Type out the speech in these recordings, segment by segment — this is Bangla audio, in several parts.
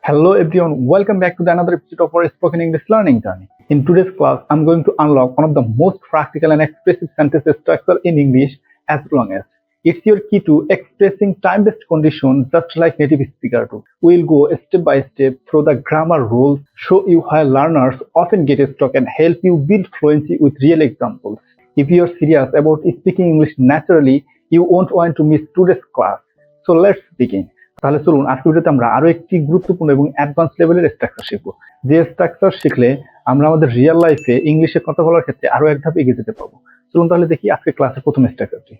Hello everyone, welcome back to the another episode of our spoken English learning journey. In today's class, I'm going to unlock one of the most practical and expressive sentence structure in English as long as. It's your key to expressing time-based conditions just like native speaker do. We'll go step by step through the grammar rules, show you how learners often get stuck and help you build fluency with real examples. If you're serious about speaking English naturally, you won't want to miss today's class. So let's begin. তাহলে চলুন আজকে ভিডিওতে আমরা আরো একটি গুরুত্বপূর্ণ এবং অ্যাডভান্স লেভেলের স্ট্রাকচার শিখবো, যে স্ট্রাকচার শিখলে আমরা আমাদের রিয়েল লাইফে ইংলিশে কথা বলার ক্ষেত্রে আরো এক ধাপ এগিয়ে যেতে পারবো। চলুন তাহলে দেখি আজকে ক্লাসের প্রথম স্ট্রাকচারটি।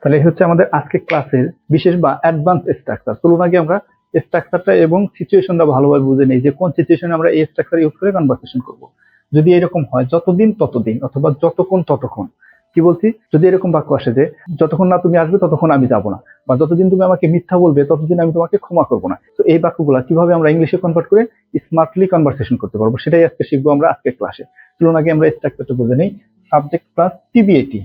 তাহলে এই হচ্ছে আমাদের আজকে ক্লাসের বিশেষ বা অ্যাডভান্স স্ট্রাকচার। চলুন আগে আমরা স্ট্রাকচারটা এবং সিচুয়েশনটা ভালোভাবে বুঝে নেই যে কোন সিচুয়েশনে আমরা এই স্ট্রাকচার ইউজ করে কনভারসেশন করব। যদি এরকম হয় যতদিন ততদিন অথবা যতক্ষণ ততক্ষণ, কি বলছি, যদি এরকম বাক্য আসে যে যতক্ষণ না তুমি আসবে ততক্ষণ আমি যাব না, বা যতদিন তুমি আমাকে মিথ্যা বলবে ততদিন আমি তোমাকে ক্ষমা করবো না, তো এই বাক্যগুলো কিভাবে আমরা ইংলিশে কনভার্ট করে স্মার্টলি কনভারসেশন করতে পারবো সেটাই আজকে শিখবো আমরা আজকের ক্লাসে। চলুন আগে আমরা স্ট্রাকচারটা বুঝে নেই। Subject plus PBAT.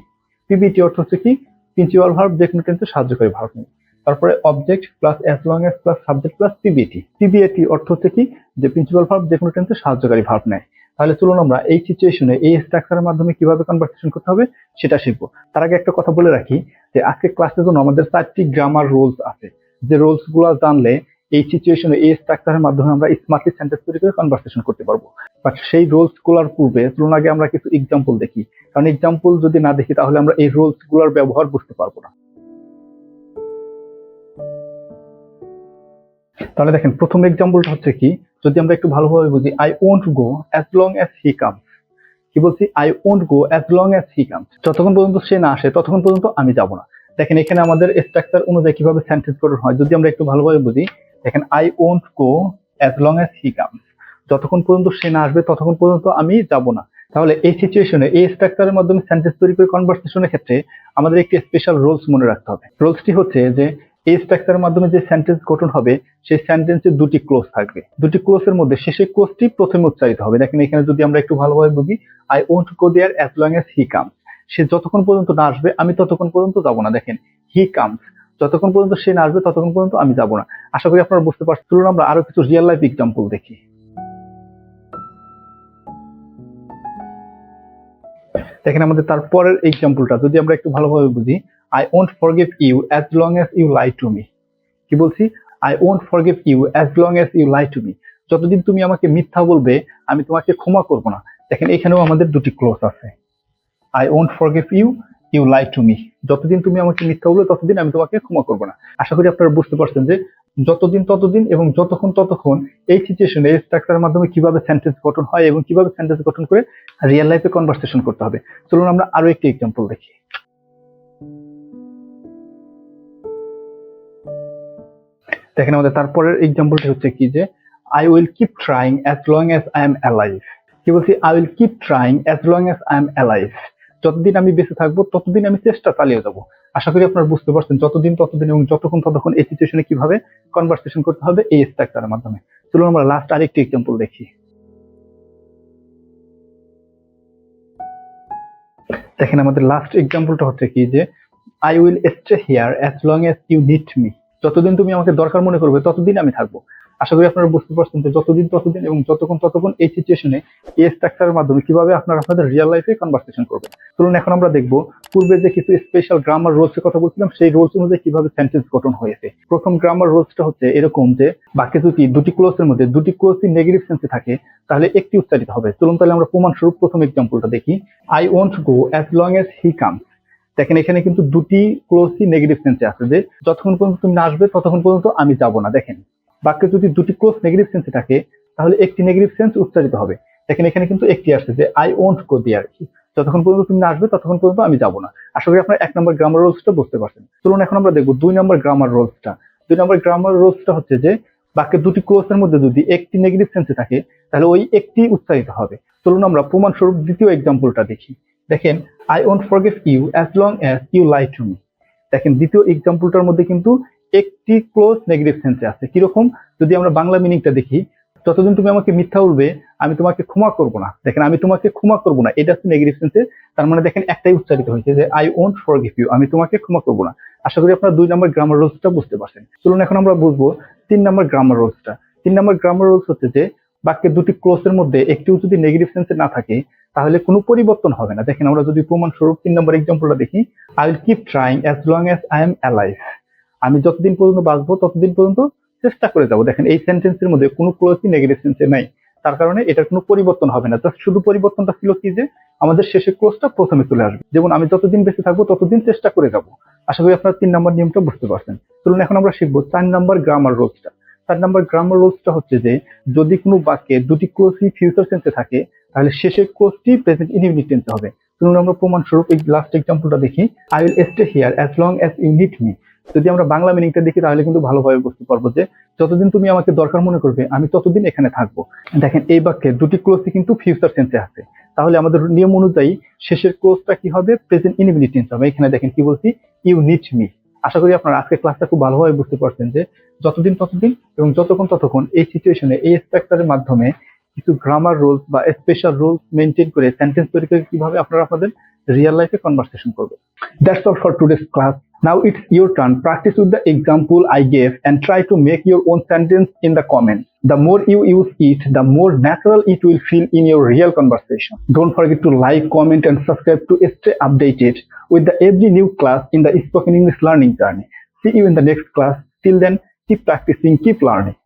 পিবিএটি অর্থ হচ্ছে কি, প্রিন্সিপাল ভার্ব যে কোনো টেন্সে সাহায্যকারী ভার্ব নেই। তারপরে object plus as long as plus subject plus PBAT. PBAT অর্থ হচ্ছে কি, যে প্রিন্সিপাল ভার্ব যে কোনো টেন্সে সাহায্যকারী ভার্ব নেয়। তাহলে চলুন আমরা এই সিচুয়েশনে এই স্ট্রাকচারের মাধ্যমে কিভাবে কনভারসেশন করতে হবে সেটা শিখবো। তার আগে একটা কথা বলে রাখি যে আজকে ক্লাসের জন্য আমাদের 4টি গ্রামার রুলস আছে, যে রুলস গুলো জানলে এই সিচুয়েশনে এই স্ট্রাকচারের মাধ্যমে আমরা স্মার্টলি সেন্টেন্স তৈরি করে কনভারসেশন করতে পারবো। বাট সেই রুলস গুলোর পূর্বে চলুন আগে আমরা কিছু এক্সাম্পল দেখি, কারণ এক্সাম্পল যদি না দেখি তাহলে আমরা এই রুলস গুলোর ব্যবহার বুঝতে পারবো না। তাহলে দেখেন প্রথম এক্সাম্পলটা হচ্ছে কি, যদি আমরা একটু ভালোভাবে বুঝি, I won't go as long as he comes. কি বলছি, I won't go as long as he comes, যতক্ষণ পর্যন্ত সে না আসে ততক্ষণ পর্যন্ত আমি যাব না। দেখেন এখানে আমাদের স্ট্রাকচার অনুযায়ী কিভাবে সেন্টেন্স গঠন হয় যদি আমরা একটু ভালোভাবে বুঝি। দেখেন I won't go as long as he comes, যতক্ষণ পর্যন্ত সে না আসবে ততক্ষণ পর্যন্ত আমি যাব না। তাহলে এই সিচুয়েশনে এই স্ট্রাকচারের মাধ্যমে সেন্টেন্স তৈরি করে কনভারসেশনের ক্ষেত্রে আমাদের একটি স্পেশাল রুলস মনে রাখতে হবে। রুলসটি হচ্ছে যে এই স্ট্রাকচারের মাধ্যমে যে সেন্টেন্স গঠন হবে সেই সেন্টেন্সে দুটি ক্লোজ থাকবে। দুটি ক্লোজের মধ্যে শেষের ক্লোজটি প্রথমে উচ্চারিত হবে। দেখেন এখানে যদি আমরা একটু ভালোভাবে বুঝি, I won't go there as long as he comes, সে যতক্ষণ পর্যন্ত না আসবে আমি ততক্ষণ পর্যন্ত যাব না। দেখেন হি কামস, যতক্ষণ পর্যন্ত সে না আসবে ততক্ষণ পর্যন্ত আমি যাব না। আশা করি আপনারা বুঝতে পারছেন। চলুন আমরা আরো কিছু রিয়েল লাইফ এক্সাম্পল দেখি। দেখেন আমাদের তারপরের এক্সাম্পলটা যদি আমরা একটু ভালোভাবে বুঝি, I won't forgive you as long as you lie to me. কি বলছি, I won't forgive you as long as you lie to me, যতদিন তুমি আমাকে মিথ্যা বলবে আমি তোমাকে ক্ষমা করবো না। দেখেন এখানেও আমাদের দুটি ক্লোজ আছে, I won't forgive you, you lie to me, যতদিন তুমি আমাকে মিথ্যা বলবে ততদিন আমি তোমাকে ক্ষমা করবো না। আশা করি আপনারা বুঝতে পারছেন যে যতদিন ততদিন এবং যতক্ষণ ততক্ষণ এই সিচুয়েশনে এই স্ট্রাকচারের মাধ্যমে কিভাবে সেন্টেন্স গঠন হয় এবং কিভাবে সেন্টেন্স গঠন করে রিয়েল লাইফে কনভারসেশন করতে হবে। চলুন আমরা আরো একটি এক্সাম্পল দেখি। দেখেন আমাদের তারপরের এক্সাম্পলটি হচ্ছে কি, যে I will keep trying as long as I am alive. কি বলছি, I will keep trying as long as I am alive, যতদিন আমি বেঁচে থাকবো ততদিন আমি চেষ্টা চালিয়ে যাবো। আশা করি আপনারা বুঝতে পারছেন যতদিন ততদিন এবং যতক্ষণ ততক্ষণ এই সিচুয়েশনে কিভাবে কনভারসেশন করতে হবে এই স্ট্রাকচারের মাধ্যমে। চলুন আমরা লাস্ট আরেকটি এক্সাম্পল দেখি। দেখেন আমাদের লাস্ট এক্সাম্পলটা হচ্ছে কি, যে I will stay here as long as you need me, যতদিন তুমি আমাকে দরকার মনে করবে ততদিন আমি থাকবো। আশা করি আপনারা বুঝতে পারছেন যে যতদিন ততদিন এবং যতক্ষণ ততক্ষণ এই সিচুয়েশনে এই স্ট্রাকচারের মাধ্যমে কিভাবে আপনারা আপনাদের রিয়েল লাইফে কনভারসেশন করবেন। চলুন এখন আমরা দেখবো পূর্বে যে কিছু স্পেশাল গ্রামার রুলস এর কথা বলছিলাম সেই রুলস অনুযায়ী কিভাবে সেন্টেন্স গঠন হয়েছে। প্রথম গ্রামার রুলসটা হচ্ছে এরকম, যে বাক্যে যদি দুটি ক্লোজের মধ্যে দুটি ক্লোজই নেগেটিভ সেন্সে থাকে তাহলে একটি উচ্চারিত হবে। চলুন তাহলে আমরা প্রমাণস্বরূপ প্রথম এক্সাম্পলটা দেখি, I won't go as long as he comes. দেখেন এখানে কিন্তু দুটি ক্লোজই নেগেটিভ সেন্সে আছে, যে যতক্ষণ পর্যন্ত তুমি না আসবে ততক্ষণ পর্যন্ত আমি যাব না। দেখেন বাক্যে যদি দুটি ক্লোজ নেগেটিভ সেন্সে থাকে তাহলে একটি নেগেটিভ সেন্স উচ্চারিত হবে। দেখেন এখানে কিন্তু একটি আসছে, যে আই ওন্ট গো দেয়ার, যতক্ষণ পর্যন্ত তুমি না আসবে ততক্ষণ পর্যন্ত আমি যাব না। আশা করি আপনার 1 নম্বর গ্রামার রুলসটা বুঝতে পারছেন। চলুন এখন আমরা দেখবো 2 নম্বর গ্রামার রুলসটা। 2 নম্বর গ্রামার রুলসটা হচ্ছে যে বাক্যে দুটি ক্লোজের মধ্যে যদি একটি নেগেটিভ সেন্সে থাকে তাহলে ওই একটি উচ্চারিত হবে। চলুন আমরা প্রমাণস্বরূপ দ্বিতীয় এক্সাম্পলটা দেখি। দেখেন I won't forgive you as long as you lie to me. দেখেন দ্বিতীয় এক্সাম্পলটার মধ্যে কিন্তু একটি ক্লোজ নেগেটিভ সেন্সে আছে। কিরকম, যদি আমরা বাংলা মিনিংটা দেখি, যতদিন তুমি আমাকে মিথ্যা বলবে আমি তোমাকে ক্ষমা করবো না। দেখেন, আমি তোমাকে ক্ষমা করবো না, এটা হচ্ছে নেগেটিভ সেন্সে। তার মানে দেখেন একটাই উচ্চারিত হয়েছে যে আই ওন্ট ফরগিভ ইউ, আমি তোমাকে ক্ষমা করবো না। আশা করি আপনারা 2 নম্বর গ্রামার রুলসটা বুঝতে পারছেন। চলুন এখন আমরা বুঝবো 3 নম্বর গ্রামার রুলসটা। 3 নম্বর গ্রামার রুলস হচ্ছে যে বাক্যের দুটি ক্লোজের মধ্যে একটিও যদি নেগেটিভ সেন্সে না থাকে তাহলে কোনো পরিবর্তন হবে না। দেখেন, আমরা যদি প্রমাণস্বরূপ 3 নম্বর এক্সাম্পলটা দেখি, I will keep trying as long as I am alive. আমি যতদিন পর্যন্ত বাঁচবো ততদিন পর্যন্ত চেষ্টা করে যাবো। দেখেন, এই সেন্টেন্সের মধ্যে কোনো ক্লোজই নেগেটিভ সেন্সে নাই, তার কারণে এটার কোনো পরিবর্তন হবে না। জাস্ট শুধু পরিবর্তনটা ছিল কি যে আমাদের শেষের ক্লোজটা প্রথমে চলে আসবে, যেমন আমি যতদিন বেঁচে থাকবো ততদিন চেষ্টা করে যাব। আশা করি আপনারা 3 নম্বর নিয়মটা বুঝতে পারছেন। চলুন এখন আমরা শিখবো 4 নম্বর গ্রামার রুলসটা। 4 নম্বর গ্রামার রুলসটা হচ্ছে যে যদি কোনো বাক্যে দুটি ক্লোজই ফিউচার টেন্সে থাকে তাহলে শেষের ক্লোজটি প্রেজেন্ট ইনডিফিনিট টেন্সে হবে। চলুন আমরা প্রমাণস্বরূপ এই লাস্ট এক্সাম্পলটা দেখি, I will stay here as long as you need me. যদি আমরা বাংলা মিনিংটা দেখি তাহলে কিন্তু ভালোভাবে বুঝতে পারবো যে যতদিন তুমি আমাকে দরকার মনে করবে আমি ততদিন এখানে থাকবো। দেখেন, এই বাক্যে দুটি ক্লোজই কিন্তু ফিউচার টেন্সে আছে, তাহলে আমাদের নিয়ম অনুযায়ী শেষের ক্লোজটা কি হবে, প্রেজেন্ট ইনডিফিনিট টেন্স হবে। এখানে দেখেন কি বলছি, ইউ নিড মি। আশা করি আপনারা আজকে ক্লাসটা খুব ভালোভাবে বুঝতে পারছেন যে যতদিন ততদিন এবং যতক্ষণ ততক্ষণ এই সিচুয়েশনে এই স্ট্রাকচারের মাধ্যমে কিছু গ্রামার রুলস বা স্পেশাল রুলস মেনটেন করে সেন্টেন্স তৈরি করে কিভাবে আপনারা আপনাদের রিয়েল লাইফে কনভারসেশন করবে। That's all for today's class. Now it's your turn. Practice with the example I gave and try to make your own sentence in the comments. The more you use it, the more natural it will feel in your real conversation. Don't forget to like, comment and subscribe to stay updated with the every new class in the spoken English learning journey. See you in the next class. Till then, keep practicing, keep learning.